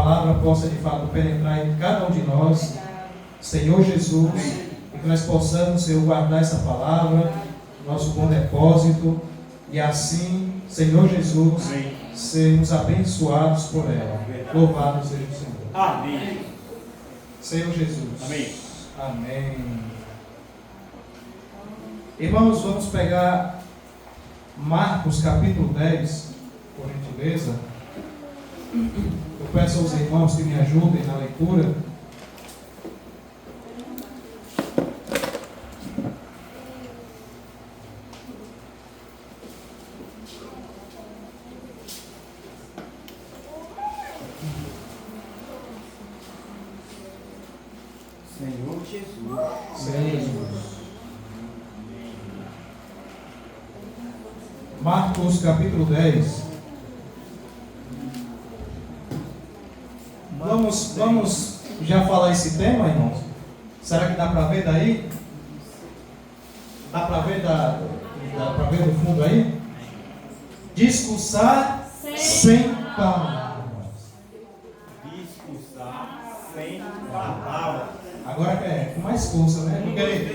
palavra possa de fato penetrar em cada um de nós, Senhor Jesus, e que nós possamos, Senhor, guardar essa palavra, nosso bom depósito, e assim, Senhor Jesus, sermos abençoados por ela. Louvado seja o Senhor. Amém. Senhor Jesus. Amém. Amém. Irmãos, vamos pegar Marcos capítulo 10, por gentileza. Eu peço aos irmãos que me ajudem na leitura. Senhor Jesus. Senhor Jesus. Marcos capítulo 10. Vamos já falar esse tema, irmãos? Será que dá para ver daí? Dá para ver dá para ver do fundo aí? Discursar sem palavras. Discursar sem palavras. Agora é com mais força, né?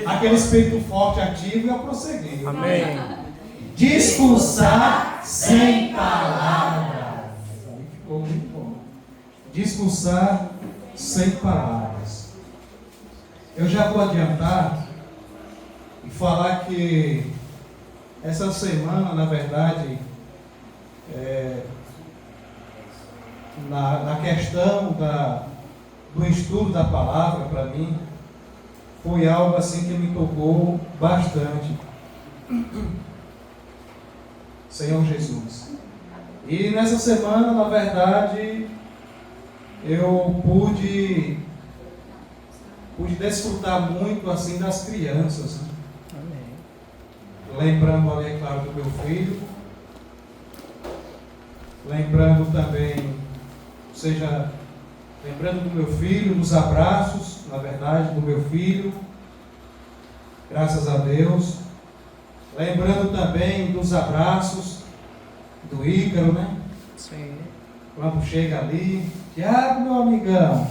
Aquele espírito forte ativo e a prosseguir. Amém. Discursar sem palavras. Aí ficou muito bom. Discursar sem palavras. Eu já vou adiantar e falar que essa semana, na verdade, na questão do estudo da palavra, para mim, foi algo assim que me tocou bastante. Senhor Jesus. E nessa semana, na verdade, eu pude desfrutar muito assim das crianças. Lembrando ali, é claro, do meu filho. Lembrando também, lembrando do meu filho, dos abraços, na verdade, do meu filho. Graças a Deus. Lembrando também dos abraços do Ícaro, né? Sim. Quando chega ali, Tiago, meu amigão.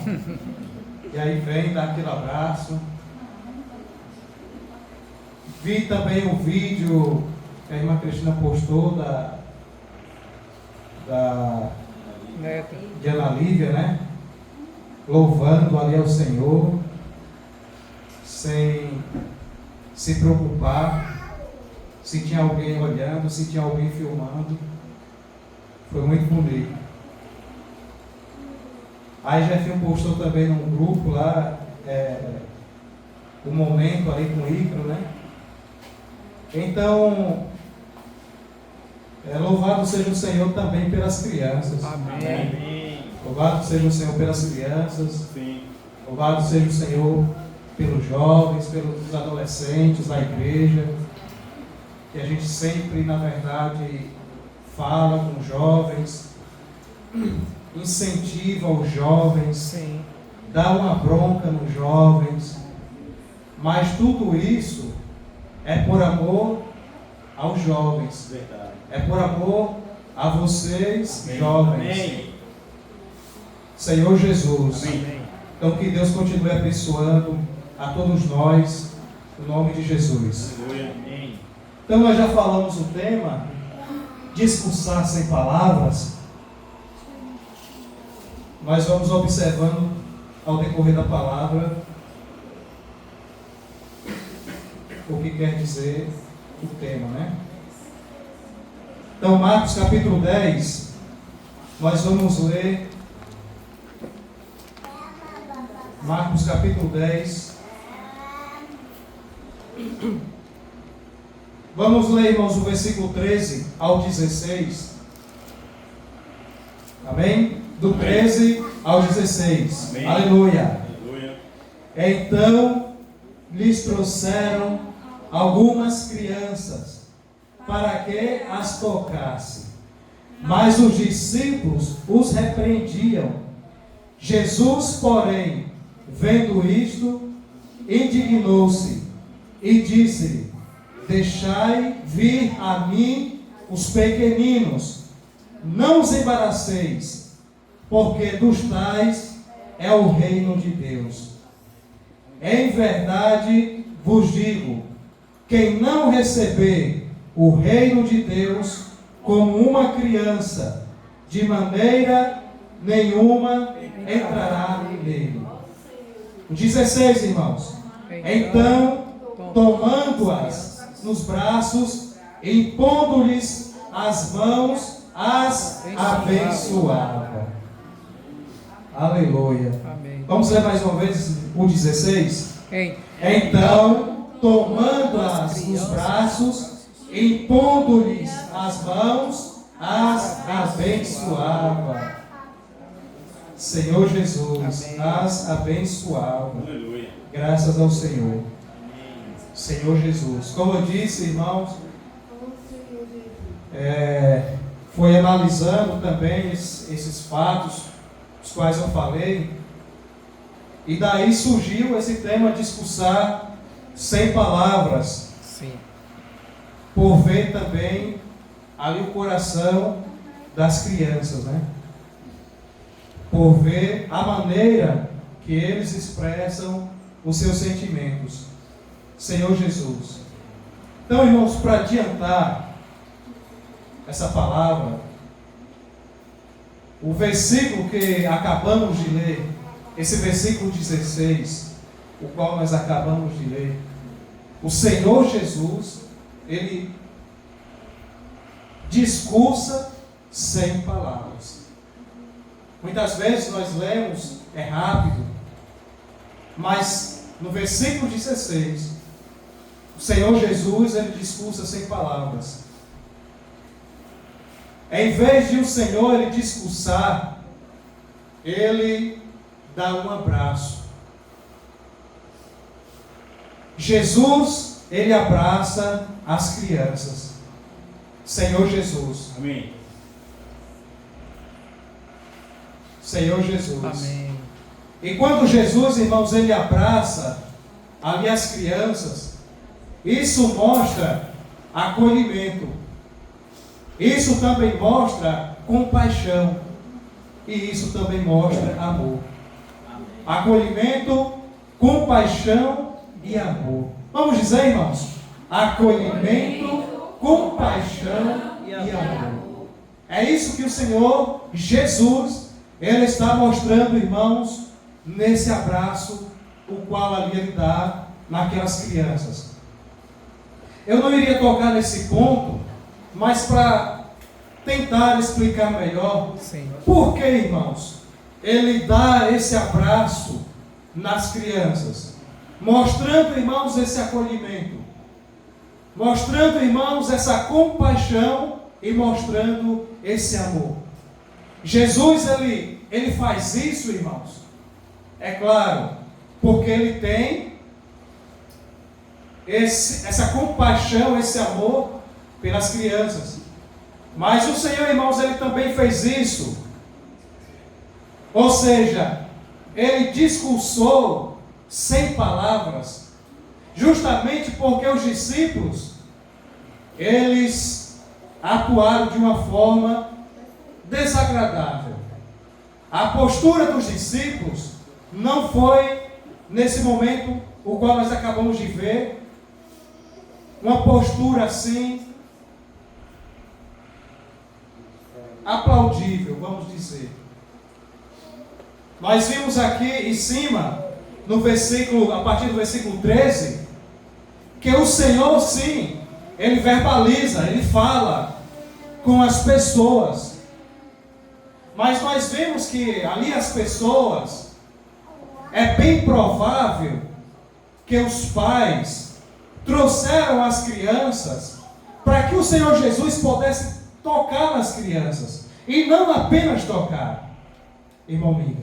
E aí vem, dá aquele abraço. Vi também o vídeo que a irmã Cristina postou Neta. de Ana Lívia, né? Louvando ali ao Senhor, sem se preocupar se tinha alguém olhando, se tinha alguém filmando. Foi muito bonito. Aí Jefinho postou também num grupo lá, o momento ali com o Ícaro, né? Então, louvado seja o Senhor também pelas crianças. Amém. Louvado seja o Senhor pelas crianças. Sim. Louvado seja o Senhor pelos jovens, pelos adolescentes da igreja. Que a gente sempre, na verdade, fala com os jovens, incentiva os jovens, Sim. dá uma bronca nos jovens, mas tudo isso é por amor aos jovens, Verdade. é por amor a vocês, Amém. jovens. Amém. Senhor Jesus, Amém. então que Deus continue abençoando a todos nós, no nome de Jesus. Aleluia. Amém. Então nós já falamos o tema, discursar sem palavras. Nós vamos observando ao decorrer da palavra o que quer dizer o tema, né? Então Marcos capítulo 10, nós vamos ler Marcos capítulo 10. Vamos ler, irmãos, o versículo 13 ao 16. Amém? Do 13 ao 16. Amém. Aleluia. Aleluia. Então lhes trouxeram algumas crianças para que as tocasse. Mas os discípulos os repreendiam. Jesus, porém, vendo isto, indignou-se e disse: deixai vir a mim os pequeninos, não os embaraceis, porque dos tais é o reino de Deus. Em verdade vos digo, quem não receber o reino de Deus como uma criança, de maneira nenhuma entrará nele. O 16, irmãos. Então, tomando-as nos braços, impondo-lhes as mãos, as abençoava. Aleluia. Amém. Vamos ler mais uma vez o 16? Em Então, tomando-as nos braços, impondo-lhes as mãos, as abençoava. Senhor Jesus, Amém. as abençoava. Aleluia. Graças ao Senhor. Senhor Jesus. Como eu disse, irmãos, foi analisando também esses fatos, os quais eu falei, e daí surgiu esse tema de discursar sem palavras, sim. por ver também ali o coração das crianças, né? Por ver a maneira que eles expressam os seus sentimentos. Senhor Jesus. Então, irmãos, para adiantar essa palavra, o versículo que acabamos de ler, esse versículo 16, o qual nós acabamos de ler, o Senhor Jesus, Ele discursa sem palavras. Muitas vezes nós lemos, é rápido, mas no versículo 16, o Senhor Jesus, Ele discursa sem palavras. Em vez de o Senhor Ele discursar, Ele dá um abraço. Jesus, Ele abraça as crianças. Senhor Jesus. Amém. Senhor Jesus. Amém. E quando Jesus, irmãos, Ele abraça ali as crianças, isso mostra acolhimento. Isso também mostra compaixão. E isso também mostra amor. Acolhimento, compaixão e amor. Vamos dizer, irmãos? Acolhimento, compaixão e amor. É isso que o Senhor Jesus, Ele está mostrando, irmãos, nesse abraço, o qual ali Ele dá naquelas crianças. Eu não iria tocar nesse ponto, mas para tentar explicar melhor, Sim. por que, irmãos, Ele dá esse abraço nas crianças, mostrando, irmãos, esse acolhimento, mostrando, irmãos, essa compaixão e mostrando esse amor. Jesus, ele faz isso, irmãos, é claro, porque Ele tem essa compaixão, esse amor pelas crianças. Mas o Senhor, irmãos, Ele também fez isso. Ou seja, Ele discursou sem palavras, justamente porque os discípulos, eles atuaram de uma forma desagradável. A postura dos discípulos não foi, nesse momento, o qual nós acabamos de ver, uma postura assim, aplaudível, vamos dizer. Nós vimos aqui em cima, no versículo, a partir do versículo 13, que o Senhor, sim, Ele verbaliza, Ele fala com as pessoas. Mas nós vemos que ali as pessoas, é bem provável que os pais trouxeram as crianças para que o Senhor Jesus pudesse tocar nas crianças. E não apenas tocar, irmão Miga,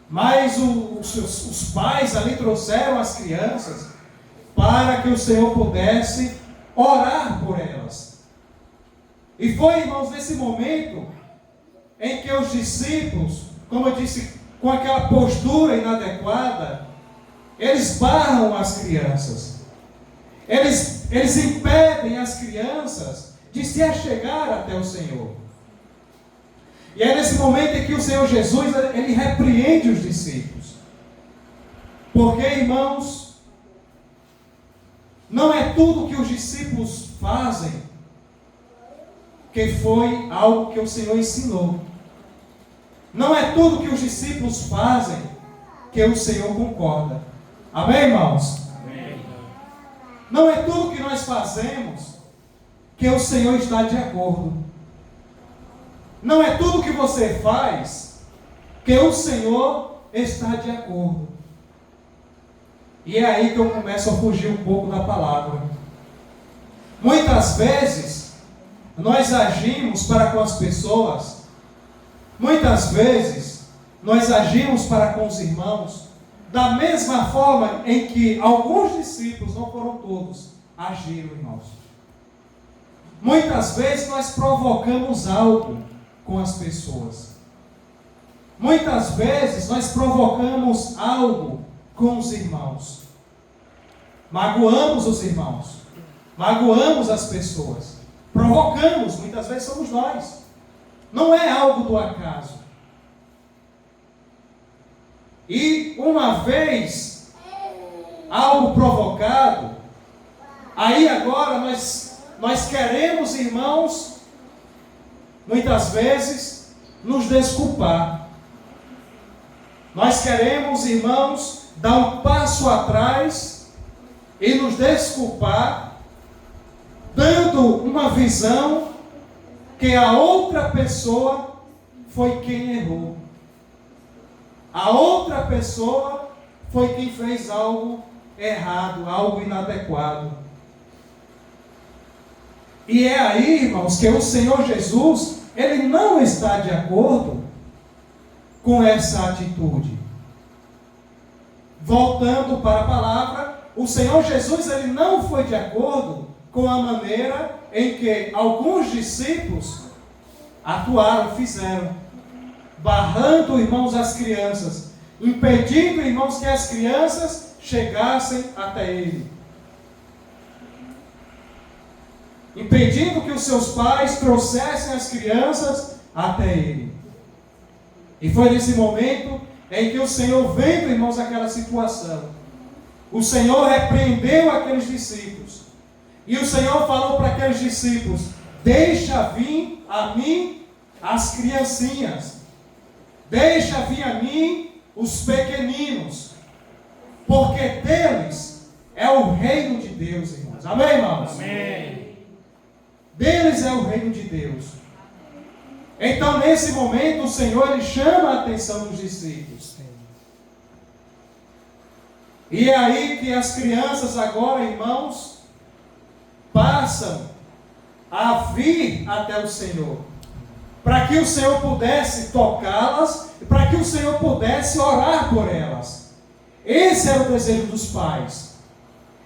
mas os pais ali trouxeram as crianças para que o Senhor pudesse orar por elas. E foi, irmãos, nesse momento em que os discípulos, como eu disse, com aquela postura inadequada, eles barram as crianças. Eles impedem as crianças de se achegar até o Senhor. E é nesse momento em que o Senhor Jesus, ele repreende os discípulos. Porque, irmãos, não é tudo que os discípulos fazem que foi algo que o Senhor ensinou. Não é tudo que os discípulos fazem que o Senhor concorda. Amém, irmãos? Amém. Não é tudo que nós fazemos que o Senhor está de acordo. Não é tudo que você faz que o Senhor está de acordo. E é aí que eu começo a fugir um pouco da palavra. Muitas vezes, nós agimos para com as pessoas. Muitas vezes, nós agimos para com os irmãos da mesma forma em que alguns discípulos, não foram todos, agiram, irmãos. Muitas vezes nós provocamos algo com as pessoas. Muitas vezes nós provocamos algo com os irmãos. Magoamos os irmãos. Magoamos as pessoas. Provocamos, muitas vezes somos nós. Não é algo do acaso. E uma vez algo provocado, aí agora nós queremos, irmãos, muitas vezes nos desculpar. Nós queremos, irmãos, dar um passo atrás e nos desculpar, dando uma visão que a outra pessoa foi quem errou. A outra pessoa foi quem fez algo errado, algo inadequado. E é aí, irmãos, que o Senhor Jesus, ele não está de acordo com essa atitude. Voltando para a palavra, o Senhor Jesus, ele não foi de acordo com a maneira em que alguns discípulos atuaram, fizeram, barrando, irmãos, as crianças, impedindo, irmãos, que as crianças chegassem até ele, impedindo que os seus pais trouxessem as crianças até ele. E foi nesse momento em que o Senhor, vendo, irmãos, aquela situação, o Senhor repreendeu aqueles discípulos. E o Senhor falou para aqueles discípulos: deixa vir a mim as criancinhas. Deixa vir a mim os pequeninos. Porque deles é o reino de Deus, irmãos. Amém, irmãos? Amém. Deles é o reino de Deus. Então, nesse momento, o Senhor, ele chama a atenção dos discípulos. E é aí que as crianças agora, irmãos, passam a vir até o Senhor, para que o Senhor pudesse tocá-las, para que o Senhor pudesse orar por elas. Esse era o desejo dos pais.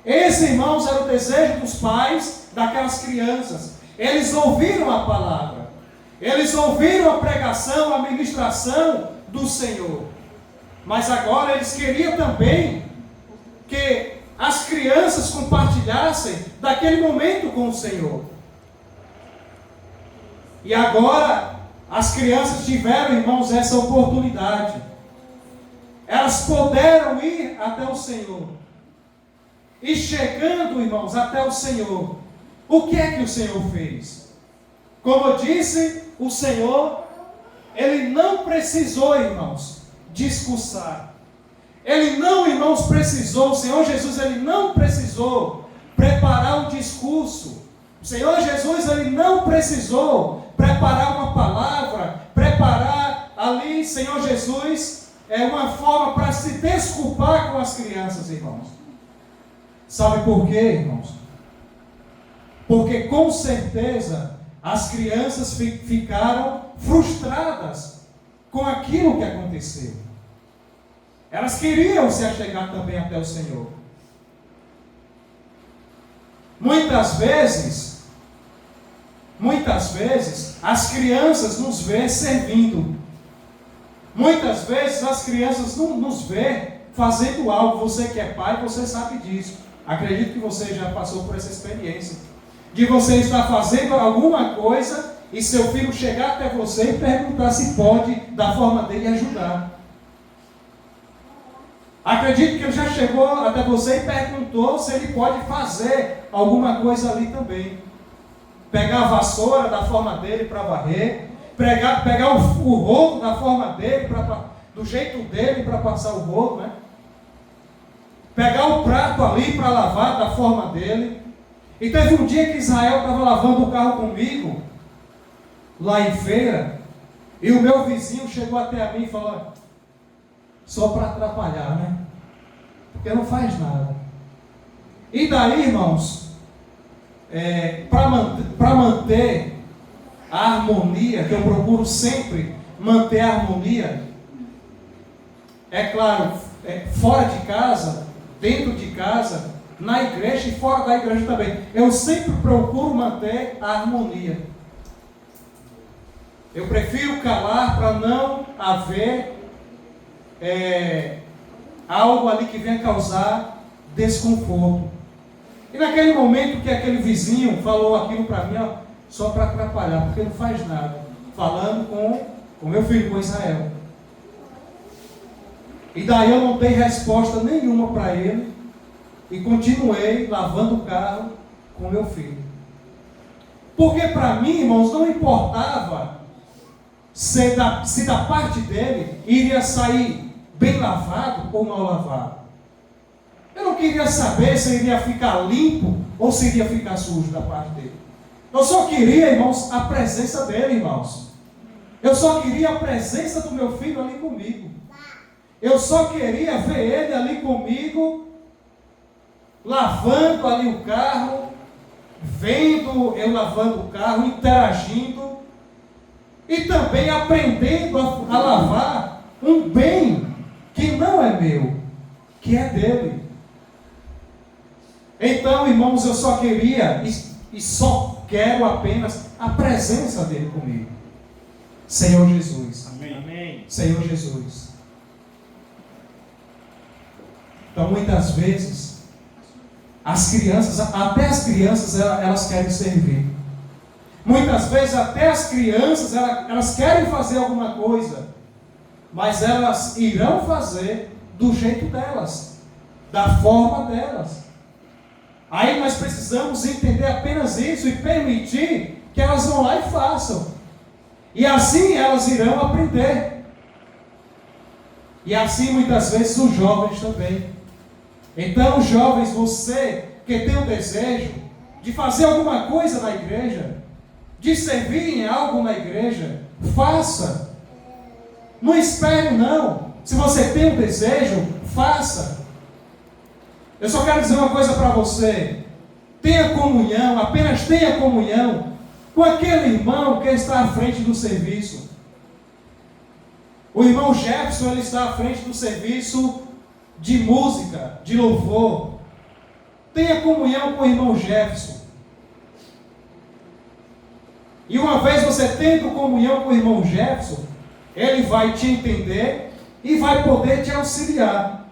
Esse, irmãos, era o desejo dos pais daquelas crianças. Eles ouviram a palavra, eles ouviram a pregação, a ministração do Senhor, mas agora eles queriam também que as crianças compartilhassem daquele momento com o Senhor. E agora as crianças tiveram, irmãos, essa oportunidade. Elas puderam ir até o Senhor. E chegando, irmãos, até o Senhor, o que é que o Senhor fez? Como eu disse, o Senhor, ele não precisou, irmãos, discursar. Ele não, irmãos, precisou, o Senhor Jesus, ele não precisou preparar um discurso. O Senhor Jesus, ele não precisou preparar uma palavra, preparar ali, Senhor Jesus, uma forma para se desculpar com as crianças, irmãos. Sabe por quê, irmãos? Porque com certeza as crianças ficaram frustradas com aquilo que aconteceu. Elas queriam se achegar também até o Senhor. Muitas vezes, as crianças nos vê servindo. Muitas vezes as crianças nos vê fazendo algo. Você que é pai, você sabe disso. Acredito que você já passou por essa experiência. De você estar fazendo alguma coisa e seu filho chegar até você e perguntar se pode, da forma dele, ajudar. Acredito que ele já chegou até você e perguntou se ele pode fazer alguma coisa ali também. Pegar a vassoura da forma dele para varrer, pegar o rolo da forma dele, do jeito dele para passar o rolo, né? Pegar o prato ali para lavar da forma dele. E teve um dia que Israel estava lavando o carro comigo, lá em feira, e o meu vizinho chegou até a mim e falou: só para atrapalhar, né? Porque não faz nada. E daí, irmãos, para manter a harmonia, que eu procuro sempre manter a harmonia, é claro, fora de casa, dentro de casa, na igreja e fora da igreja também, eu sempre procuro manter a harmonia. Eu prefiro calar para não haver algo ali que venha causar desconforto. E naquele momento que aquele vizinho falou aquilo para mim, ó, só para atrapalhar, porque não faz nada, falando com meu filho, com Israel. E daí eu não dei resposta nenhuma para ele e continuei lavando o carro com meu filho. Porque para mim, irmãos, não importava se da parte dele iria sair bem lavado ou mal lavado. Eu não queria saber se iria ficar limpo ou se iria ficar sujo da parte dele. Eu só queria, irmãos, a presença dele, irmãos. Eu só queria a presença do meu filho ali comigo. Eu só queria ver ele ali comigo, lavando ali o carro, vendo eu lavando o carro, interagindo e também aprendendo a lavar um bem que não é meu, que é dele. Então, irmãos, eu só queria e só quero apenas a presença dele comigo. Senhor Jesus. Amém. Senhor Jesus. Então, muitas vezes, até as crianças, elas querem servir. Muitas vezes, até as crianças, elas querem fazer alguma coisa, mas elas irão fazer do jeito delas, da forma delas. Aí nós precisamos entender apenas isso e permitir que elas vão lá e façam. E assim elas irão aprender. E assim muitas vezes os jovens também. Então, jovens, você que tem o desejo de fazer alguma coisa na igreja, de servir em algo na igreja, faça. Não espere não. Se você tem um desejo, faça. Eu só quero dizer uma coisa para você. Tenha comunhão, apenas tenha comunhão com aquele irmão que está à frente do serviço. O irmão Jefferson, ele está à frente do serviço de música, de louvor. Tenha comunhão com o irmão Jefferson. E uma vez você tendo comunhão com o irmão Jefferson, ele vai te entender e vai poder te auxiliar.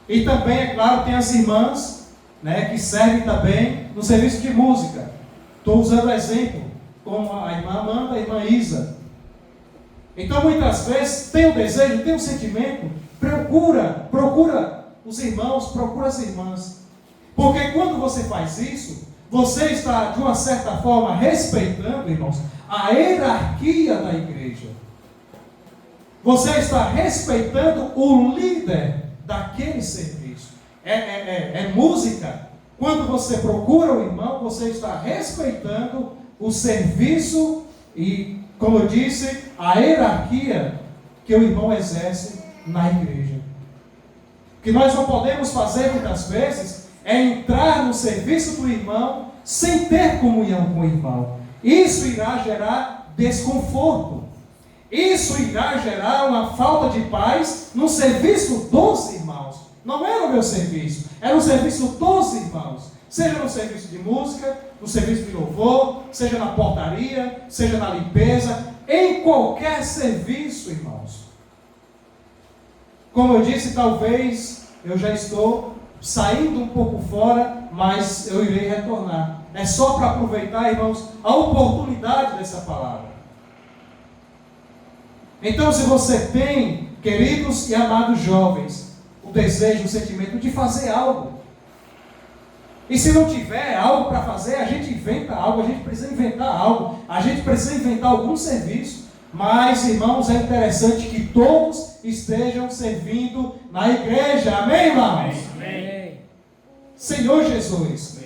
E também, é claro, tem as irmãs, né, que servem também no serviço de música. Estou usando exemplo, como a irmã Amanda, a irmã Isa. Então, muitas vezes, tem o desejo, tem o sentimento, procura os irmãos, procura as irmãs. Porque quando você faz isso, você está, de uma certa forma, respeitando, irmãos, a hierarquia da igreja. Você está respeitando o líder daquele serviço. É música. Quando você procura o irmão, você está respeitando o serviço e, como eu disse, a hierarquia que o irmão exerce na igreja. O que nós não podemos fazer muitas vezes é entrar no serviço do irmão sem ter comunhão com o irmão. Isso irá gerar desconforto. Isso irá gerar uma falta de paz no serviço dos irmãos. Não é no meu serviço, é no serviço dos irmãos. Seja no serviço de música, no serviço de louvor, seja na portaria, seja na limpeza, em qualquer serviço, irmãos. Como eu disse, talvez eu já estou saindo um pouco fora, mas eu irei retornar. é só para aproveitar, irmãos, a oportunidade dessa palavra. Então, se você tem, queridos e amados jovens, o desejo, o sentimento de fazer algo, e se não tiver algo para fazer, a gente inventa algo, a gente precisa inventar algo, a gente precisa inventar algum serviço. Mas, irmãos, é interessante que todos estejam servindo na igreja. Amém, irmãos? Amém. Senhor Jesus.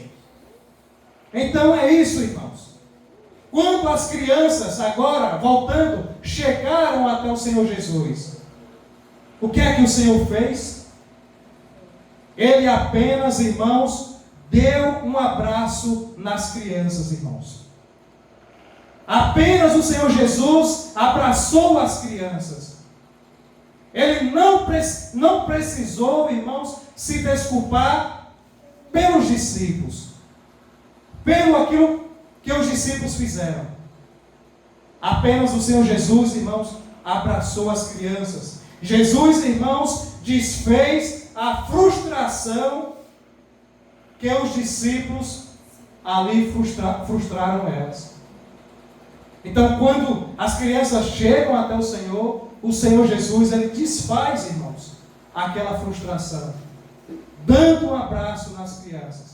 Então é isso, irmãos. Quando as crianças, agora, voltando, chegaram até o Senhor Jesus, o que é que o Senhor fez? Ele apenas, irmãos, deu um abraço nas crianças, irmãos. Apenas o Senhor Jesus abraçou as crianças. Ele não precisou, irmãos, se desculpar pelos discípulos, pelo aquilo que os discípulos fizeram. Apenas o Senhor Jesus, irmãos, abraçou as crianças. Jesus, irmãos, desfez a frustração que os discípulos ali frustraram elas. Então, quando as crianças chegam até o Senhor Jesus, ele desfaz, irmãos, aquela frustração, dando um abraço nas crianças.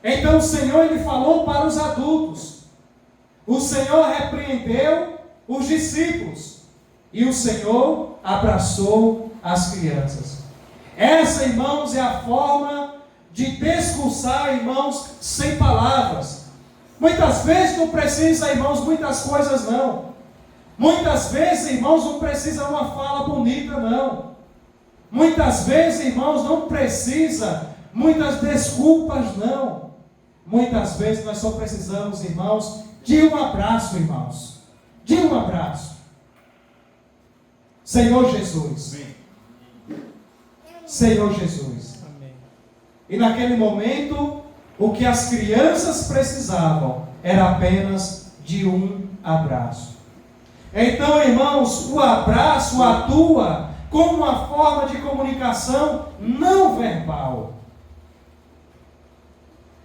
Então, o Senhor, ele falou para os adultos. O Senhor repreendeu os discípulos. E o Senhor abraçou as crianças. Essa, irmãos, é a forma de discursar, irmãos, sem palavras. Muitas vezes não precisa, irmãos, muitas coisas não. Muitas vezes, irmãos, não precisa uma fala bonita, não. Muitas vezes, irmãos, não precisa muitas desculpas, não. Muitas vezes nós só precisamos, irmãos, de um abraço, irmãos. De um abraço. Senhor Jesus. Amém. Senhor Jesus. Amém. E naquele momento, o que as crianças precisavam era apenas de um abraço. Então, irmãos, o abraço atua como uma forma de comunicação não verbal.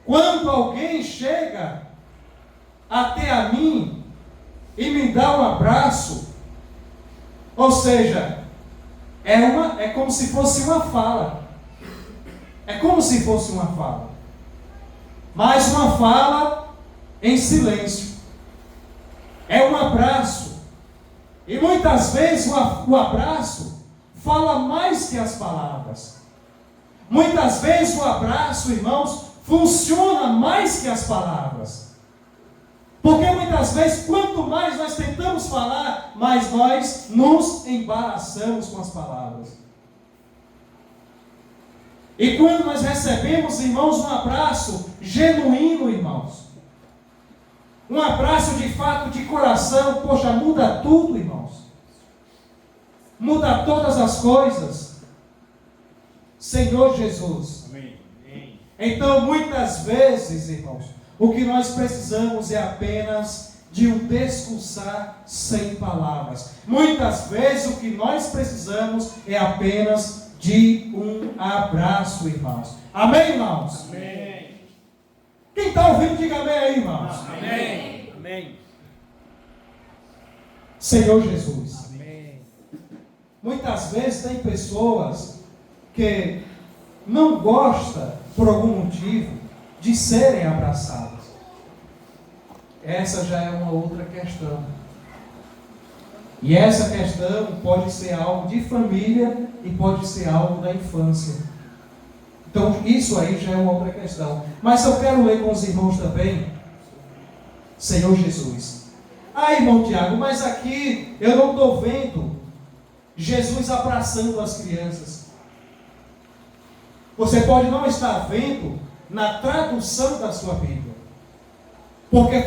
Quando alguém chega até a mim e me dá um abraço, ou seja, é como se fosse uma fala. É como se fosse uma fala. Mas uma fala em silêncio. É um abraço. E muitas vezes o abraço fala mais que as palavras. Muitas vezes o abraço, irmãos, funciona mais que as palavras. Porque muitas vezes, quanto mais nós tentamos falar, mais nós nos embaraçamos com as palavras. E quando nós recebemos, irmãos, um abraço genuíno, irmãos, um abraço de fato, de coração, poxa, muda tudo, irmãos. Muda todas as coisas. Senhor Jesus. Amém. Então, muitas vezes, irmãos, o que nós precisamos é apenas de um discursar sem palavras. Muitas vezes o que nós precisamos é apenas de um abraço, irmãos. Amém, irmãos? Amém. Quem está ouvindo, diga amém aí, irmãos. Amém. Amém. Senhor Jesus. Amém. Muitas vezes tem pessoas que não gostam, por algum motivo, de serem abraçadas. Essa já é uma outra questão. E essa questão pode ser algo de família e pode ser algo da infância. Então, isso aí já é uma outra questão. Mas eu quero ler com os irmãos também, Senhor Jesus. Ah, irmão Tiago, mas aqui eu não estou vendo Jesus abraçando as crianças. Você pode não estar vendo na tradução da sua Bíblia. Porque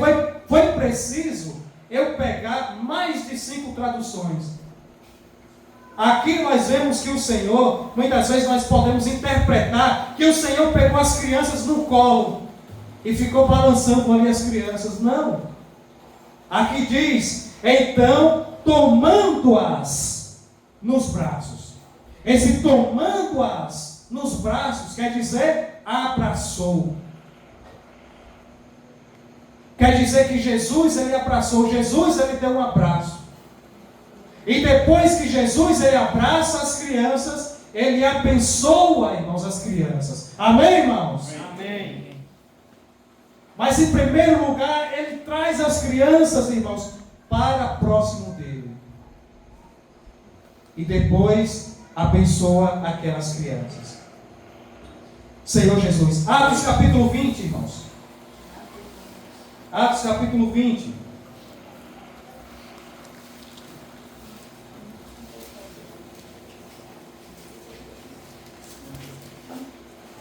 foi preciso eu pegar mais de 5 traduções. Aqui nós vemos que o Senhor, muitas vezes nós podemos interpretar que o Senhor pegou as crianças no colo e ficou balançando ali as crianças. Não. Aqui diz, então, tomando-as nos braços. Esse tomando-as nos braços quer dizer abraçou. Quer dizer que Jesus, ele abraçou, Jesus, ele deu um abraço. E depois que Jesus, ele abraça as crianças, ele abençoa, irmãos, as crianças. Amém, irmãos? Amém. Mas em primeiro lugar, ele traz as crianças, irmãos, para próximo dele. E depois abençoa aquelas crianças. Senhor Jesus. Atos capítulo 20, irmãos. Atos capítulo 20.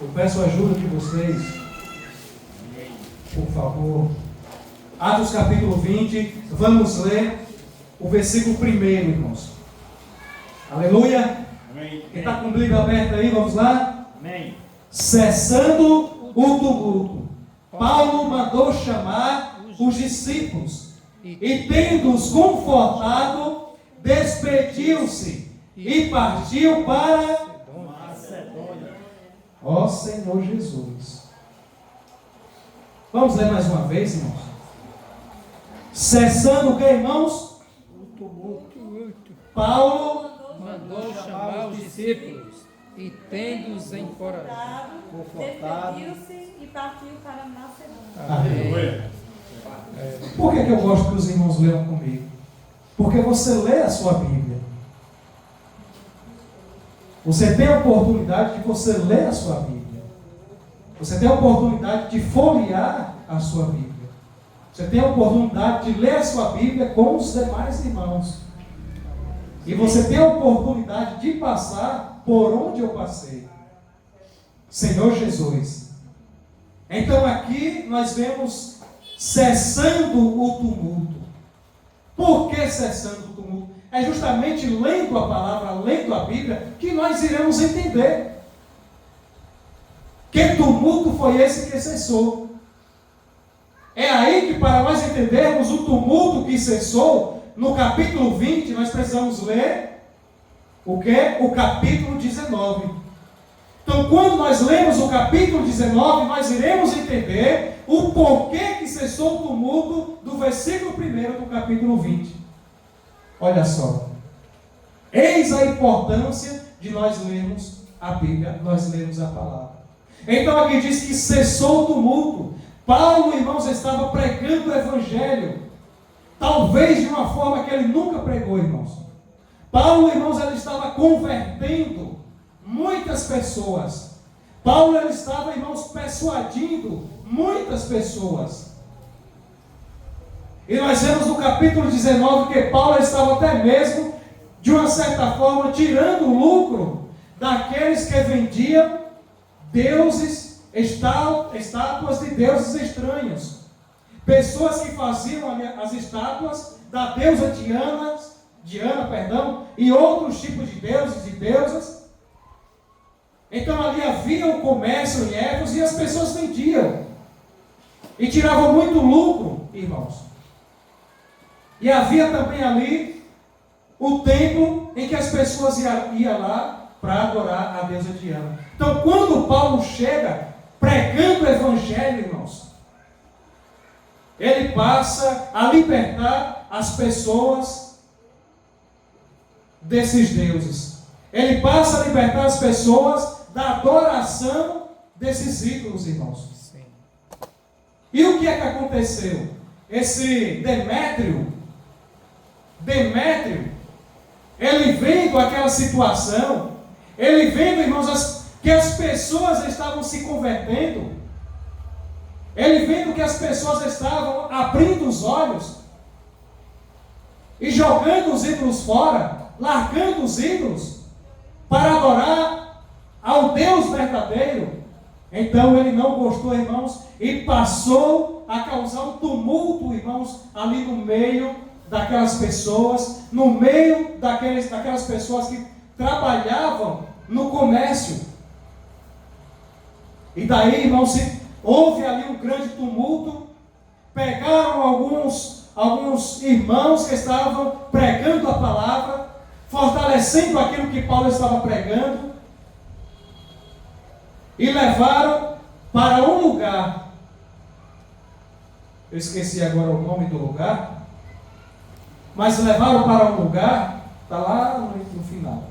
Eu peço a ajuda de vocês, por favor. Atos capítulo 20, vamos ler o versículo 1, irmãos. Aleluia. Amém. Quem está com o Bíblia aberta aí, vamos lá? Amém. Cessando o tumulto, Paulo mandou chamar os discípulos e, tendo-os confortado, despediu-se e partiu para... Macedônia. Ó Senhor Jesus. Vamos ler mais uma vez, irmãos. Cessando o que, irmãos? O tumulto. Paulo Mandou chamar os discípulos e, tendo-os encorajado, Despediu-se e partiu para Macedônia. Amém. Por que eu gosto que os irmãos leiam comigo? Porque você lê a sua Bíblia. Você tem a oportunidade de você ler a sua Bíblia. Você tem a oportunidade de folhear a sua Bíblia. Você tem a oportunidade de ler a sua Bíblia com os demais irmãos. E você tem a oportunidade de passar por onde eu passei. Senhor Jesus. Então aqui nós vemos cessando o tumulto. Por que cessando o tumulto? É justamente lendo a palavra, lendo a Bíblia, que nós iremos entender. Que tumulto foi esse que cessou? É aí que, para nós entendermos o tumulto que cessou, no capítulo 20, nós precisamos ler o que? O capítulo 19. Então, quando nós lemos o capítulo 19, nós iremos entender o porquê que cessou o tumulto do versículo 1 do capítulo 20. Olha só. Eis a importância de nós lermos a Bíblia, nós lermos a palavra. Então aqui diz que cessou o tumulto. Paulo, irmãos, estava pregando o Evangelho. Talvez de uma forma que ele nunca pregou, irmãos. Paulo, irmãos, ele estava convertendo muitas pessoas. Paulo, ele estava, irmãos, persuadindo muitas pessoas. E nós vemos no capítulo 19 que Paulo estava até mesmo, de uma certa forma, tirando o lucro daqueles que vendiam deuses, estátuas de deuses estranhos. Pessoas que faziam as estátuas da deusa Diana, e outros tipos de deuses e deusas. Então ali havia o comércio em Éfeso e as pessoas vendiam. E tiravam muito lucro, irmãos. E havia também ali o templo em que as pessoas iam lá para adorar a deusa Diana. Então quando Paulo chega pregando o Evangelho, irmãos, ele passa a libertar as pessoas desses deuses. Ele passa a libertar as pessoas da adoração desses ídolos, irmãos. Sim. E o que é que aconteceu? Esse Demétrio, ele vendo aquela situação, ele vendo, irmãos, que as pessoas estavam se convertendo, ele vendo que as pessoas estavam abrindo os olhos e jogando os ídolos fora, largando os ídolos para adorar ao Deus verdadeiro. Então ele não gostou, irmãos, e passou a causar um tumulto, irmãos, ali no meio daquelas pessoas, no meio daquelas pessoas que trabalhavam no comércio. E daí, irmãos, houve ali um grande tumulto. Pegaram alguns irmãos que estavam pregando a palavra, fortalecendo aquilo que Paulo estava pregando, e levaram para um lugar. eu esqueci agora o nome do lugar, mas levaram para um lugar, está lá no final.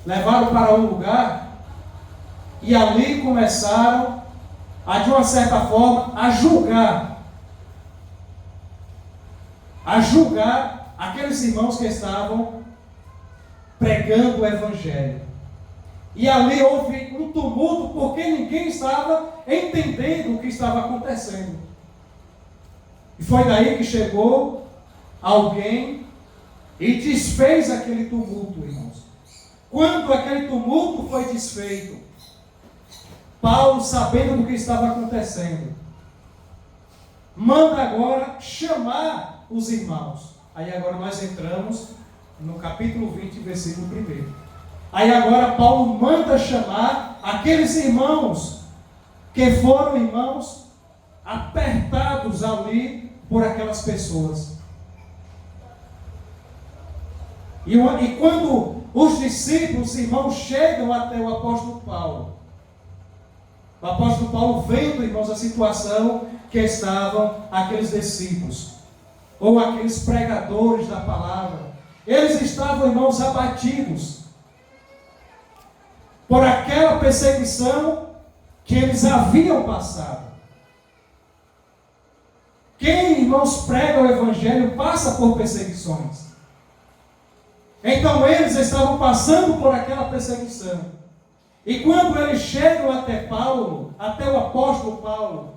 Levaram para um lugar e ali começaram a, de uma certa forma, a julgar aqueles irmãos que estavam pregando o Evangelho. E ali houve um tumulto, porque ninguém estava entendendo o que estava acontecendo. E foi daí que chegou alguém e desfez aquele tumulto, irmãos. Quando aquele tumulto foi desfeito, Paulo, sabendo do que estava acontecendo, manda agora chamar os irmãos. Aí agora nós entramos no capítulo 20, versículo 1. Aí agora Paulo manda chamar aqueles irmãos que foram irmãos apertados ali por aquelas pessoas. E quando os discípulos, os irmãos, chegam até o apóstolo Paulo vendo, irmãos, a situação que estavam aqueles discípulos, ou aqueles pregadores da palavra, eles estavam, irmãos, abatidos por aquela perseguição que eles haviam passado. Quem, irmãos, prega o Evangelho passa por perseguições. Então eles estavam passando por aquela perseguição. E quando eles chegam até Paulo, até o apóstolo Paulo,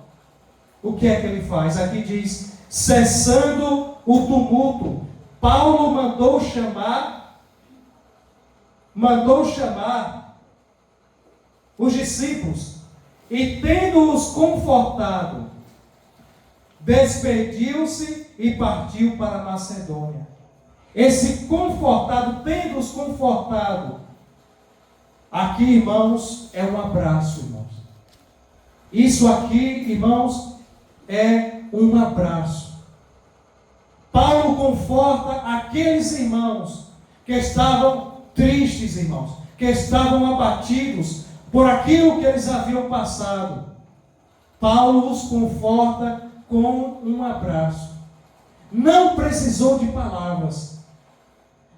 o que é que ele faz? Aqui diz, cessando o tumulto, Paulo mandou chamar os discípulos, e tendo-os confortado, despediu-se e partiu para a Macedônia. Esse confortado, tendo-os confortado, aqui, irmãos, é um abraço, irmãos. Isso aqui, irmãos, é um abraço. Paulo conforta aqueles irmãos que estavam tristes, irmãos, que estavam abatidos por aquilo que eles haviam passado. Paulo os conforta com um abraço. Não precisou de palavras.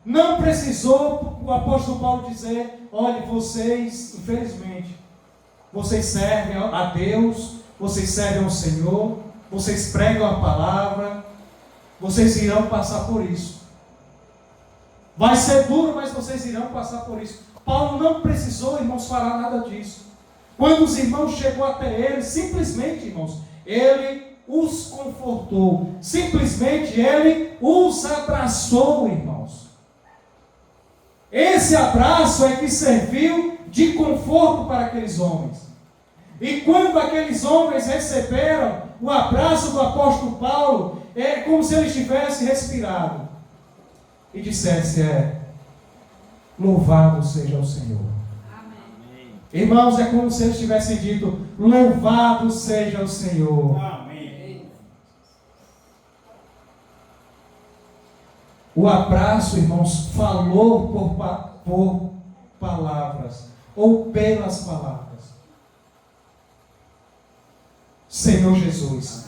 Não precisou o apóstolo Paulo dizer, olha, vocês, infelizmente, vocês servem a Deus, vocês servem ao Senhor, vocês pregam a palavra, vocês irão passar por isso. Vai ser duro, mas vocês irão passar por isso. Paulo não precisou, irmãos, falar nada disso. Quando os irmãos chegou até ele, simplesmente, irmãos, ele os confortou. Simplesmente ele os abraçou, irmãos. Esse abraço é que serviu de conforto para aqueles homens. E quando aqueles homens receberam o abraço do apóstolo Paulo, é como se eles tivessem respirado e dissesse, louvado seja o Senhor. Amém. Irmãos, é como se eles tivessem dito, louvado seja o Senhor. Amém. O abraço, irmãos, falou por palavras, ou pelas palavras. Senhor Jesus.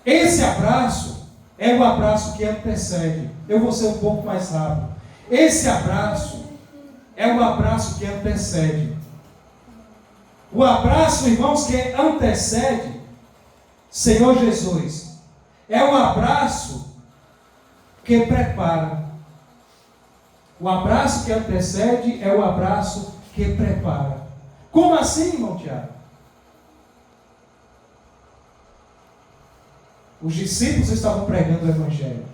Esse abraço é o abraço que antecede. Eu vou ser um pouco mais rápido. Esse abraço é o abraço que antecede. O abraço, irmãos, que antecede Senhor Jesus. É o abraço que prepara. O abraço que antecede é o abraço que prepara. Como assim, irmão Tiago? Os discípulos estavam pregando o Evangelho.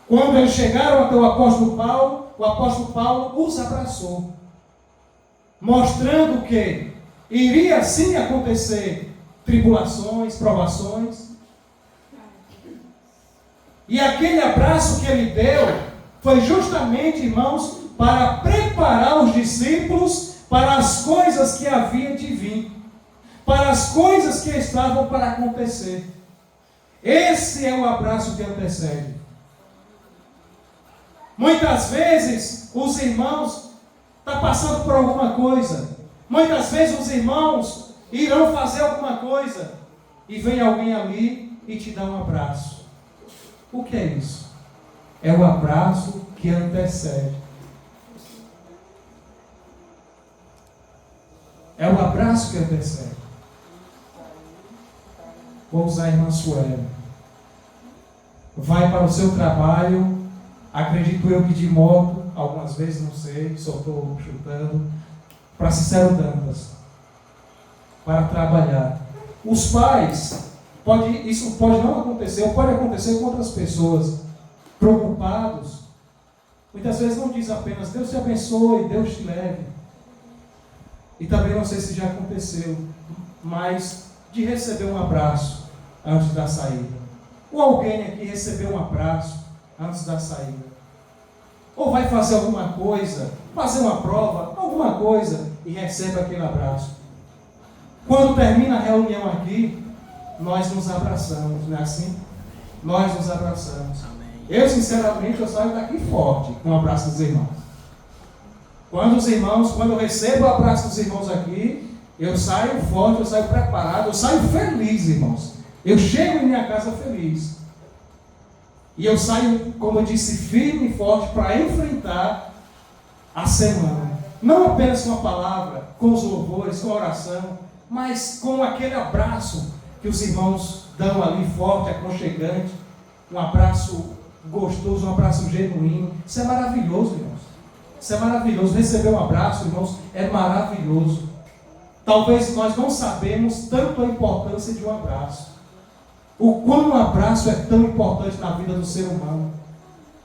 Quando eles chegaram até o apóstolo Paulo os abraçou, mostrando que iria sim acontecer tribulações, provações. E aquele abraço que ele deu foi justamente, irmãos, para preparar os discípulos para as coisas que havia de vir, para as coisas que estavam para acontecer. Esse é o abraço que antecede. Muitas vezes os irmãos estão passando por alguma coisa. Muitas vezes os irmãos irão fazer alguma coisa e vem alguém ali e te dá um abraço. O que é isso? É o abraço que antecede. É o abraço que antecede. Vou usar a irmã Sueli. Vai para o seu trabalho, acredito eu que de moto, algumas vezes, não sei, só estou chutando, para Cicero Dantas, para trabalhar. Os pais, isso pode não acontecer, ou pode acontecer com outras pessoas, preocupados, muitas vezes não diz apenas Deus te abençoe, Deus te leve. E também não sei se já aconteceu, mas de receber um abraço antes da saída. Ou alguém aqui recebeu um abraço antes da saída. Ou vai fazer alguma coisa, fazer uma prova, alguma coisa, e recebe aquele abraço. Quando termina a reunião aqui, nós nos abraçamos, não é assim? Nós nos abraçamos. Eu, sinceramente, eu saio daqui forte com o abraço dos irmãos. Quando eu recebo o abraço dos irmãos aqui, eu saio forte, eu saio preparado, eu saio feliz, irmãos. Eu chego em minha casa feliz. E eu saio, como eu disse, firme e forte para enfrentar a semana. Não apenas com a palavra, com os louvores, com a oração, mas com aquele abraço que os irmãos dão ali forte, aconchegante. Um abraço gostoso, um abraço genuíno. Isso é maravilhoso, irmãos. Isso é maravilhoso. Receber um abraço, irmãos, é maravilhoso. Talvez nós não sabemos tanto a importância de um abraço. O quão um abraço é tão importante na vida do ser humano.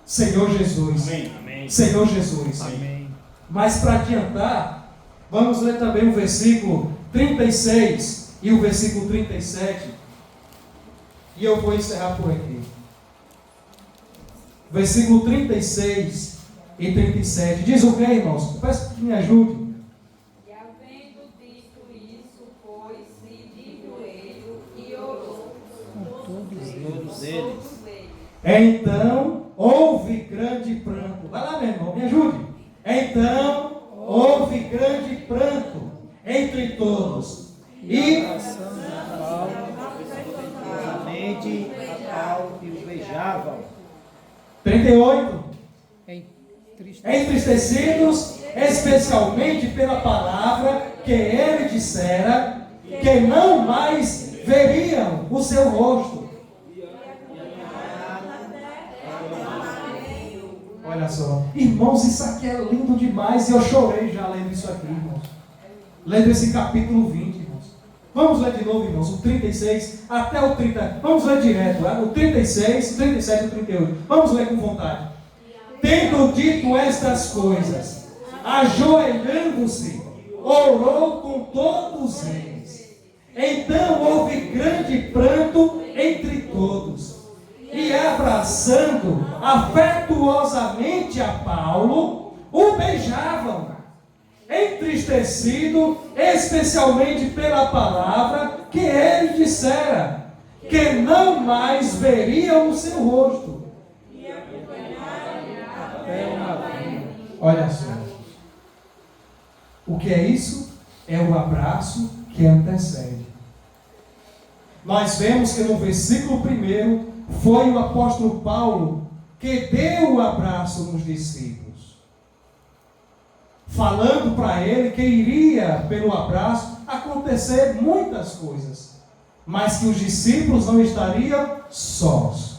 Senhor Jesus. Amém. Senhor Jesus. Amém. Mas para adiantar, vamos ler também o versículo 36 e o versículo 37. E eu vou encerrar por aqui. Versículo 36 e 37. Diz o que, irmãos? Eu peço que me ajude. E havendo dito isso, pôs-se de joelho e orou Todos eles. Então houve grande pranto. Vai lá, meu irmão, me ajude. Então houve grande pranto entre todos. E Somente a pau e o beijavam. 38. Entristecidos. Entristecidos, especialmente pela palavra que ele dissera, que não mais veriam o seu rosto. Olha só, irmãos, isso aqui é lindo demais e eu chorei já lendo isso aqui, irmãos. Lendo esse capítulo 20, irmãos. Vamos ler de novo, irmãos, o 36 até o 30. Vamos ler direto, o 36, o 37 e o 38. Vamos ler com vontade. Tendo dito estas coisas, ajoelhando-se, orou com todos eles. Então houve grande pranto entre todos. E abraçando afetuosamente a Paulo, o beijavam, entristecido especialmente pela palavra que ele dissera, que não mais veriam o seu rosto. Olha só, o que é isso? É o abraço que antecede. Nós vemos que no versículo 1 foi o apóstolo Paulo que deu o abraço nos discípulos, falando para ele que iria, pelo abraço, acontecer muitas coisas, mas que os discípulos não estariam sós.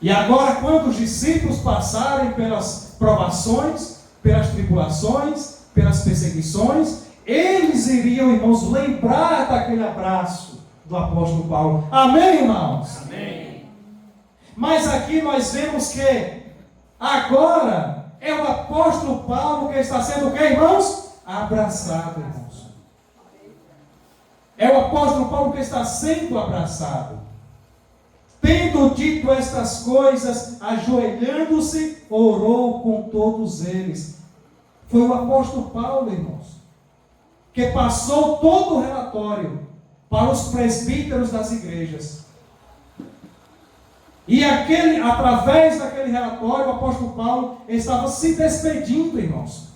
E agora, quando os discípulos passarem pelas provações, pelas tribulações, pelas perseguições, eles iriam, irmãos, lembrar daquele abraço do apóstolo Paulo. Amém, irmãos? Amém. Mas aqui nós vemos que agora é o apóstolo Paulo que está sendo o que, irmãos? Abraçado, irmãos. É o apóstolo Paulo que está sendo abraçado. Tendo dito estas coisas, ajoelhando-se, orou com todos eles. Foi o apóstolo Paulo, irmãos, que passou todo o relatório para os presbíteros das igrejas. E através daquele relatório, o apóstolo Paulo estava se despedindo, irmãos,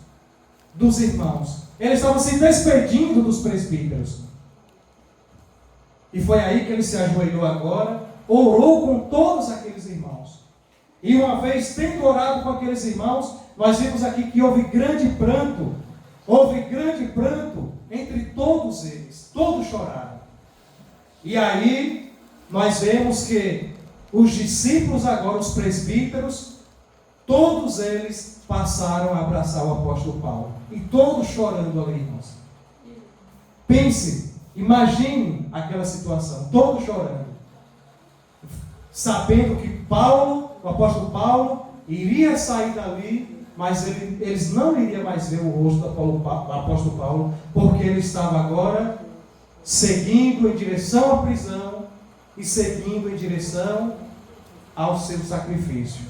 dos irmãos. Ele estava se despedindo dos presbíteros. E foi aí que ele se ajoelhou agora, orou com todos aqueles irmãos. E uma vez tendo orado com aqueles irmãos, nós vimos aqui que houve grande pranto entre todos eles, todos choraram. E aí nós vemos que os discípulos agora, os presbíteros, todos eles passaram a abraçar o apóstolo Paulo. E todos chorando ali, irmãos. Pense, imagine aquela situação, todos chorando. Sabendo que Paulo, o apóstolo Paulo, iria sair dali, mas eles não iriam mais ver o rosto do apóstolo Paulo, porque ele estava agora seguindo em direção à prisão e seguindo em direção ao seu sacrifício.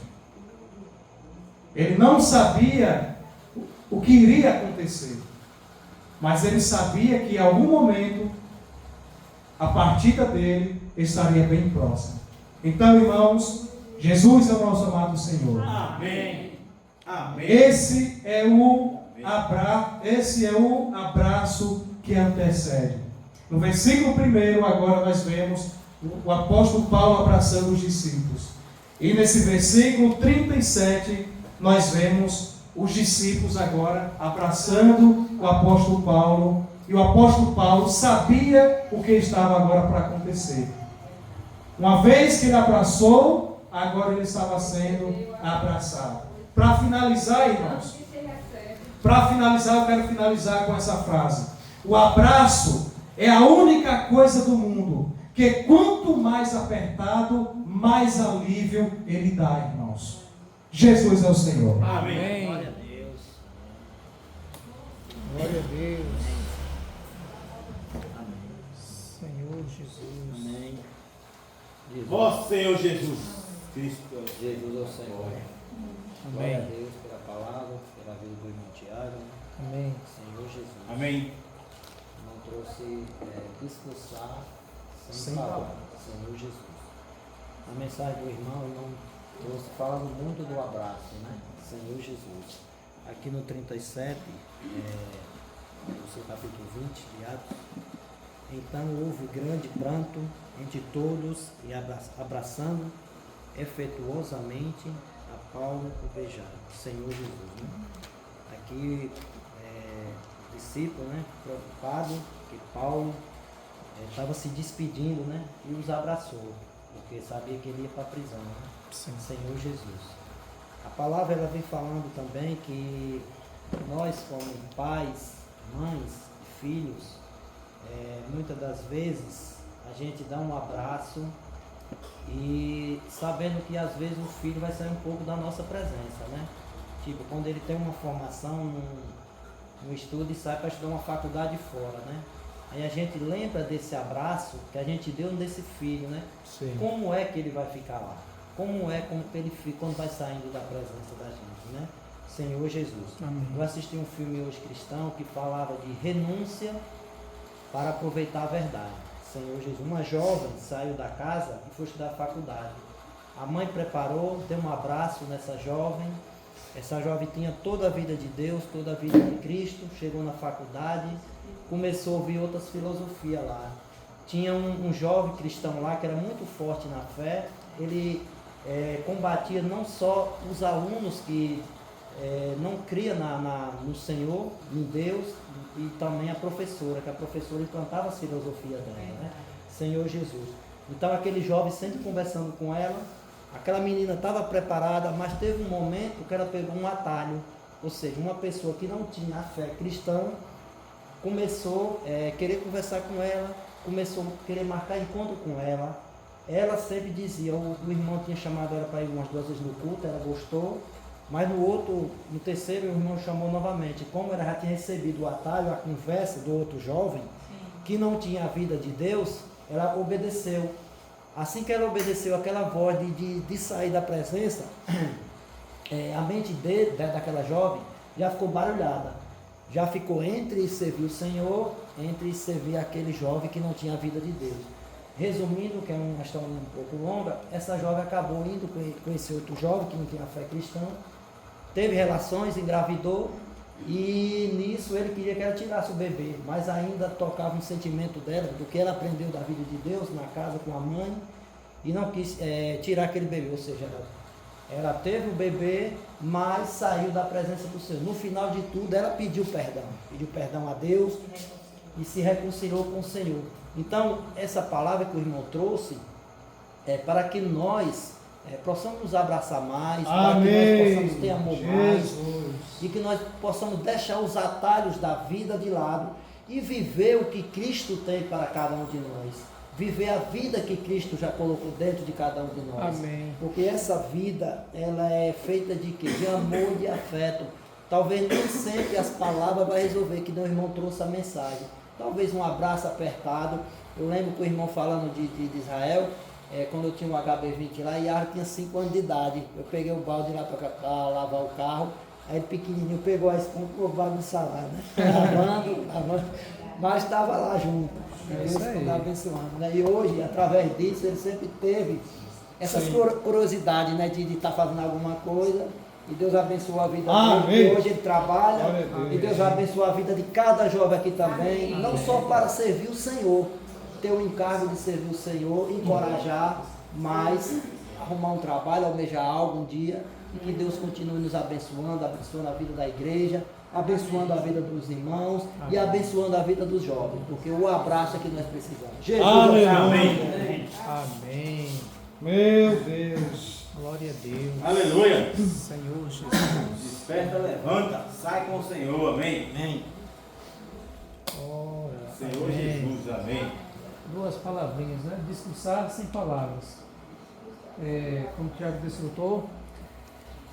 Ele não sabia o que iria acontecer, mas ele sabia que em algum momento a partida dele estaria bem próxima. Então, irmãos, Jesus é o nosso amado Senhor. Amém. Amém. Esse é o abraço que antecede. No versículo 1, agora nós vemos o apóstolo Paulo abraçando os discípulos. E nesse versículo 37, nós vemos os discípulos agora abraçando o apóstolo Paulo. E o apóstolo Paulo sabia o que estava agora para acontecer. Uma vez que ele abraçou, agora ele estava sendo abraçado. Para finalizar, irmãos, eu quero finalizar com essa frase. O abraço é a única coisa do mundo que quanto mais apertado, mais alívio ele dá, irmãos. Jesus é o Senhor. Amém. Glória a Deus. Glória a Deus. Senhor Jesus. Amém. Vosso Senhor Jesus Cristo. Jesus é o Senhor. Glória a Deus pela palavra, pela vida do irmão Tiago. Amém. Senhor Jesus. Amém. Não trouxe discursar sem Sem falar. falar. Senhor Jesus. A mensagem do irmão trouxe falando muito do abraço, né? Senhor Jesus. Aqui no 37, no seu capítulo 20 de Atos. Então houve grande pranto entre todos e abraçando efetuosamente a Paulo o beijaram. Senhor Jesus. Né? Aqui, discípulo, né? Preocupado que Paulo estava se despedindo, né? E os abraçou, porque sabia que ele ia para a prisão. Né? Senhor Jesus. A palavra ela vem falando também que nós, como pais, mães, filhos, muitas das vezes a gente dá um abraço e sabendo que às vezes o filho vai sair um pouco da nossa presença, né? Tipo, quando ele tem uma formação no estudo e sai para estudar uma faculdade fora, né? Aí a gente lembra desse abraço que a gente deu nesse filho, né? Sim. Como é que ele vai ficar lá? Como que ele fica quando vai saindo da presença da gente, né? Senhor Jesus. Amém. Eu assisti um filme hoje cristão que falava de renúncia para aproveitar a verdade. Senhor Jesus. Uma jovem saiu da casa e foi estudar a faculdade. A mãe preparou, deu um abraço nessa jovem. Essa jovem tinha toda a vida de Deus, toda a vida de Cristo. Chegou na faculdade, começou a ouvir outras filosofias lá. Tinha um jovem cristão lá que era muito forte na fé. Ele combatia não só os alunos que não criam no Senhor, em Deus, e também a professora, que a professora implantava as filosofias dela, né? Senhor Jesus. Então aquele jovem sempre conversando com ela, aquela menina estava preparada, mas teve um momento que ela pegou um atalho, ou seja, uma pessoa que não tinha a fé cristã, começou a querer conversar com ela, começou a querer marcar encontro com ela. Ela sempre dizia, o irmão tinha chamado ela para ir umas 2 vezes no culto, ela gostou, mas no terceiro o irmão chamou novamente. Como ela já tinha recebido o atalho, a conversa do outro jovem, que não tinha a vida de Deus, ela obedeceu. Assim que ela obedeceu aquela voz de sair da presença, a mente daquela jovem já ficou barulhada. Já ficou entre servir o Senhor, entre servir aquele jovem que não tinha a vida de Deus. Resumindo, que é uma história um pouco longa, essa jovem acabou indo com esse outro jovem que não tinha fé cristã, teve relações, engravidou, E nisso ele queria que ela tirasse o bebê, mas ainda tocava um sentimento dela, do que ela aprendeu da vida de Deus na casa com a mãe, e não quis tirar aquele bebê, ou seja, ela teve o bebê, mas saiu da presença do Senhor. No final de tudo, ela pediu perdão a Deus e se reconciliou com o Senhor. Então, essa palavra que o irmão trouxe é para que nós possamos nos abraçar mais, para que nós possamos ter amor mais, e que nós possamos deixar os atalhos da vida de lado e viver o que Cristo tem para cada um de nós. Viver a vida que Cristo já colocou dentro de cada um de nós. Amém. Porque essa vida, ela é feita de quê? De amor e de afeto. Talvez nem sempre as palavras vai resolver, que o irmão trouxe a mensagem. Talvez um abraço apertado. Eu lembro que o irmão falando de Israel, quando eu tinha um HB20 lá, e a Yara tinha 5 anos de idade. Eu peguei o balde lá para lavar o carro, aí ele pequenininho pegou a esponja e colocou bagunçar lá, né? Lavando, mas estava lá junto. Deus está abençoando, né? E hoje, através disso, ele sempre teve essas curiosidades, né? De estar fazendo alguma coisa. E Deus abençoou a vida dele. Hoje ele trabalha. E Deus abençoou a vida de cada jovem aqui também. Não só para servir o Senhor, ter o encargo de servir o Senhor, encorajar, mas arrumar um trabalho, almejar algo um dia. E que Deus continue nos abençoando a vida da igreja, abençoando a vida dos irmãos e abençoando a vida dos jovens, porque o abraço é que nós precisamos. Jesus, amém. Amém. Meu Deus. Glória a Deus. Aleluia. Senhor Jesus. Desperta, levanta, sai com o Senhor, amém. Amém. Ora, Senhor amém. Jesus, amém. Duas palavrinhas, né? Discursar sem palavras. Como o Tiago desfrutou,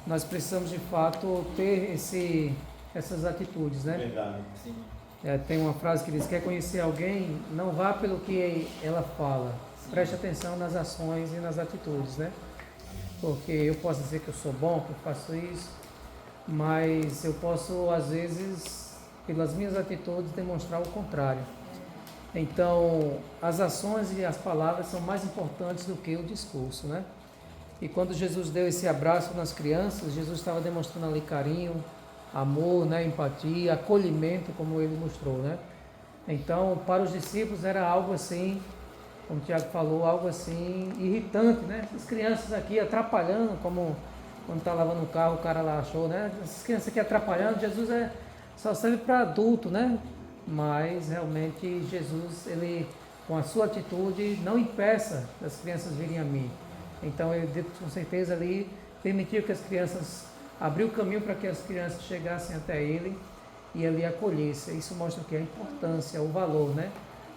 nós precisamos de fato ter essas atitudes, né? Verdade. Sim. Tem uma frase que diz: quer conhecer alguém, não vá pelo que ela fala, preste atenção nas ações e nas atitudes, né? Porque eu posso dizer que eu sou bom, que eu faço isso, mas eu posso, às vezes, pelas minhas atitudes, demonstrar o contrário. Então, as ações e as palavras são mais importantes do que o discurso, né? E quando Jesus deu esse abraço nas crianças, Jesus estava demonstrando ali carinho, amor, né, empatia, acolhimento, como ele mostrou, né? Então, para os discípulos era algo assim, como o Tiago falou, algo assim irritante, né? As crianças aqui atrapalhando, como quando está lavando o carro, o cara lá achou, né? Essas crianças aqui atrapalhando, Jesus só serve para adulto, né? Mas realmente Jesus, ele com a sua atitude, não impeça as crianças virem a mim. Então ele com certeza ali permitiu que as crianças, abriu o caminho para que as crianças chegassem até ele e ali acolhessem. Isso mostra o que? A importância, o valor, né?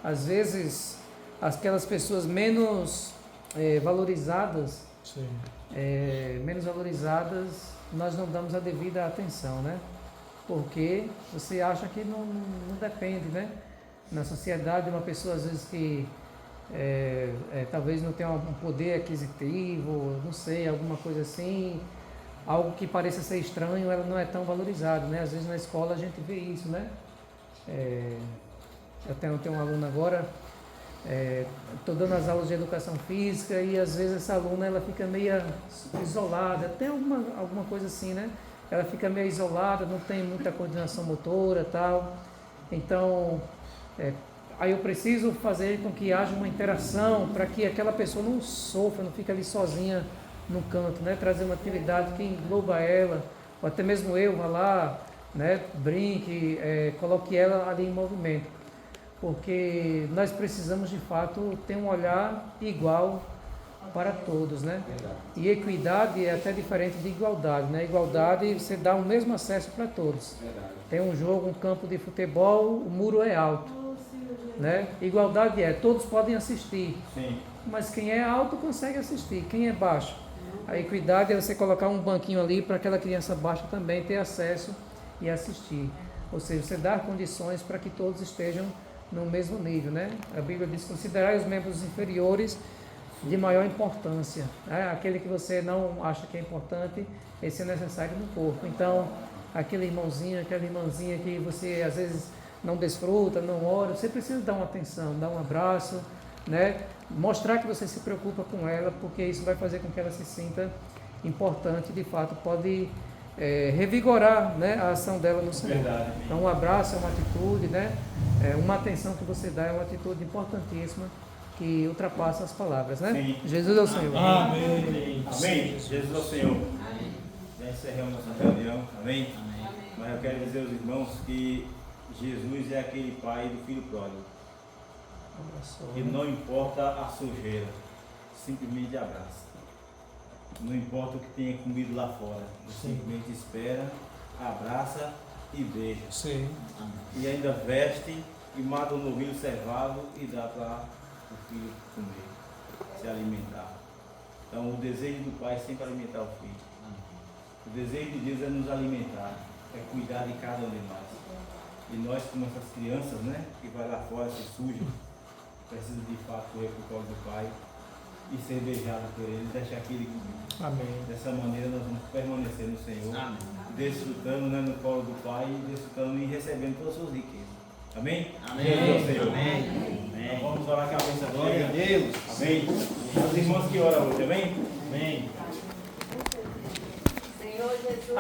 Às vezes aquelas pessoas menos valorizadas, nós não damos a devida atenção, né? Porque você acha que não depende, né? Na sociedade, uma pessoa às vezes que talvez não tenha um poder aquisitivo, não sei, alguma coisa assim, algo que pareça ser estranho, ela não é tão valorizada, né? Às vezes na escola a gente vê isso, né? Eu tenho um aluno agora, estou dando as aulas de educação física e às vezes essa aluna ela fica meio isolada, tem alguma coisa assim, né? Ela fica meio isolada, não tem muita coordenação motora e tal. Então, aí eu preciso fazer com que haja uma interação para que aquela pessoa não sofra, não fique ali sozinha no canto, né? Trazer uma atividade que engloba ela, ou até mesmo eu vá lá, né? Brinque, coloque ela ali em movimento. Porque nós precisamos de fato ter um olhar igual para todos, né? E equidade é até diferente de igualdade, né? Igualdade, você dá o mesmo acesso para todos. Tem um jogo, um campo de futebol, o muro é alto, né? Igualdade todos podem assistir. Sim. Mas quem é alto consegue assistir, quem é baixo. A equidade é você colocar um banquinho ali para aquela criança baixa também ter acesso e assistir. Ou seja, você dar condições para que todos estejam no mesmo nível, né? A Bíblia diz: considerai os membros inferiores de maior importância, né? Aquele que você não acha que é importante, esse é necessário no corpo. Então, aquele irmãozinho, aquela irmãzinha que você às vezes não desfruta, não ora, você precisa dar uma atenção, dar um abraço, né? Mostrar que você se preocupa com ela, porque isso vai fazer com que ela se sinta importante, de fato pode revigorar, né, a ação dela no Senhor. Verdade. Então, um abraço é uma atitude, né? Uma atenção que você dá é uma atitude importantíssima que ultrapassa as palavras, né? Sim. Jesus é o Senhor. Amém. Amém. Jesus é o Senhor. Já encerramos nossa reunião. Amém? Mas eu quero dizer aos irmãos que Jesus é aquele pai do filho pródigo. E não importa a sujeira, simplesmente abraça. Não importa o que tenha comido lá fora, simplesmente espera, abraça e beija. Sim. E ainda veste e mata um novilho cevado e dá para o filho comer, se alimentar. Então o desejo do pai é sempre alimentar o filho. O desejo de Deus é nos alimentar, é cuidar de cada um de nós. E nós, como essas crianças, né, que vai lá fora, se sujam, precisa de fato correr para o colo do pai e ser beijado por ele, deixar aquele comigo. Amém. Dessa maneira nós vamos permanecer no Senhor, desfrutando, né, no colo do Pai, desfrutando e recebendo todas as suas riquezas. Amém? Amém. Jesus é o Senhor. Amém. Então vamos orar com a bênção Glória a Deus. Amém. Os irmãos que oram hoje, amém? Amém. Senhor Jesus.